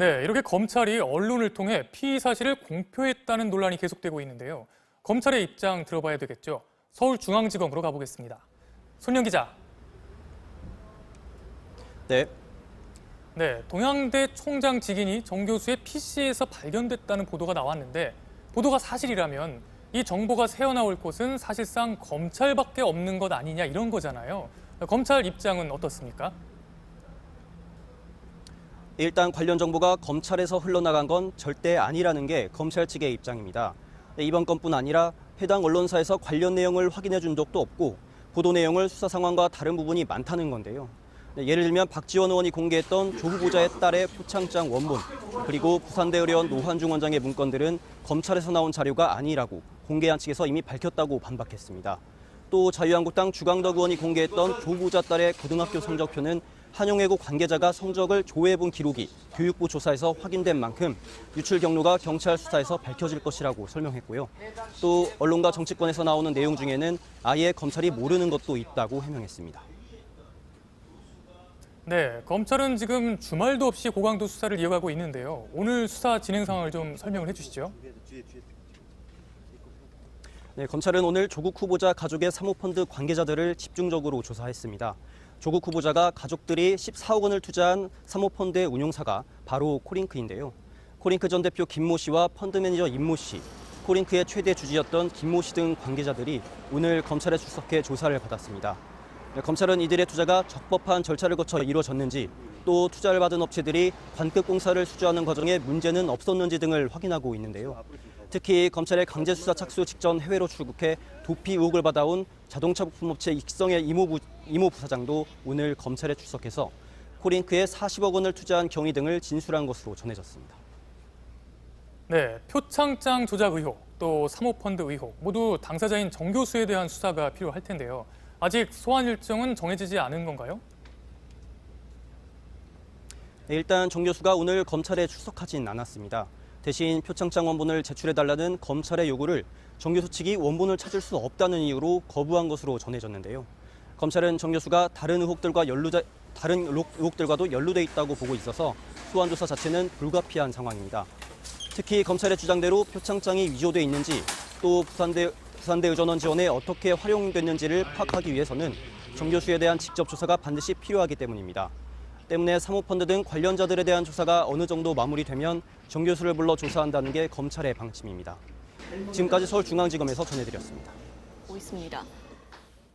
네, 이렇게 검찰이 언론을 통해 피의 사실을 공표했다는 논란이 계속되고 있는데요. 검찰의 입장 들어봐야 되겠죠. 서울중앙지검으로 가보겠습니다. 손영 기자. 네. 네, 동양대 총장 직인이 정 교수의 PC에서 발견됐다는 보도가 나왔는데 보도가 사실이라면 이 정보가 새어나올 곳은 사실상 검찰밖에 없는 것 아니냐 이런 거잖아요. 검찰 입장은 어떻습니까? 일단 관련 정보가 검찰에서 흘러나간 건 절대 아니라는 게 검찰 측의 입장입니다. 이번 건뿐 아니라 해당 언론사에서 관련 내용을 확인해 준 적도 없고 보도 내용을 수사 상황과 다른 부분이 많다는 건데요. 예를 들면 박지원 의원이 공개했던 조 후보자의 딸의 표창장 원본, 그리고 부산대 의료원 노환중 원장의 문건들은 검찰에서 나온 자료가 아니라고 공개한 측에서 이미 밝혔다고 반박했습니다. 또 자유한국당 주광덕 의원이 공개했던 조 후보자 딸의 고등학교 성적표는 한용외고 관계자가 성적을 조회해본 기록이 교육부 조사에서 확인된 만큼 유출 경로가 경찰 수사에서 밝혀질 것이라고 설명했고요. 또 언론과 정치권에서 나오는 내용 중에는 아예 검찰이 모르는 것도 있다고 해명했습니다. 네, 검찰은 지금 주말도 없이 고강도 수사를 이어가고 있는데요. 오늘 수사 진행 상황을 좀 설명을 해주시죠. 네, 검찰은 오늘 조국 후보자 가족의 사모펀드 관계자들을 집중적으로 조사했습니다. 조국 후보자가 가족들이 14억 원을 투자한 사모펀드의 운용사가 바로 코링크인데요. 코링크 전 대표 김모 씨와 펀드 매니저 임모 씨, 코링크의 최대 주주였던 김모 씨 등 관계자들이 오늘 검찰에 출석해 조사를 받았습니다. 검찰은 이들의 투자가 적법한 절차를 거쳐 이루어졌는지, 또 투자를 받은 업체들이 관급 공사를 수주하는 과정에 문제는 없었는지 등을 확인하고 있는데요. 특히 검찰의 강제 수사 착수 직전 해외로 출국해 도피 의혹을 받아온 자동차 부품업체 익성의 이모 부사장도 오늘 검찰에 출석해서 코링크에 40억 원을 투자한 경위 등을 진술한 것으로 전해졌습니다. 네, 표창장 조작 의혹, 또 사모펀드 의혹 모두 당사자인 정 교수에 대한 수사가 필요할 텐데요. 아직 소환 일정은 정해지지 않은 건가요? 네, 일단 정 교수가 오늘 검찰에 출석하진 않았습니다. 대신 표창장 원본을 제출해달라는 검찰의 요구를 정 교수 측이 원본을 찾을 수 없다는 이유로 거부한 것으로 전해졌는데요. 검찰은 정 교수가 다른 의혹들과도 연루돼 있다고 보고 있어서 소환 조사 자체는 불가피한 상황입니다. 특히 검찰의 주장대로 표창장이 위조돼 있는지, 또 부산대 의전원 지원에 어떻게 활용됐는지를 파악하기 위해서는 정 교수에 대한 직접 조사가 반드시 필요하기 때문입니다. 때문에 사모펀드 등 관련자들에 대한 조사가 어느 정도 마무리되면 정 교수를 불러 조사한다는 게 검찰의 방침입니다. 지금까지 서울중앙지검에서 전해드렸습니다. 있습니다.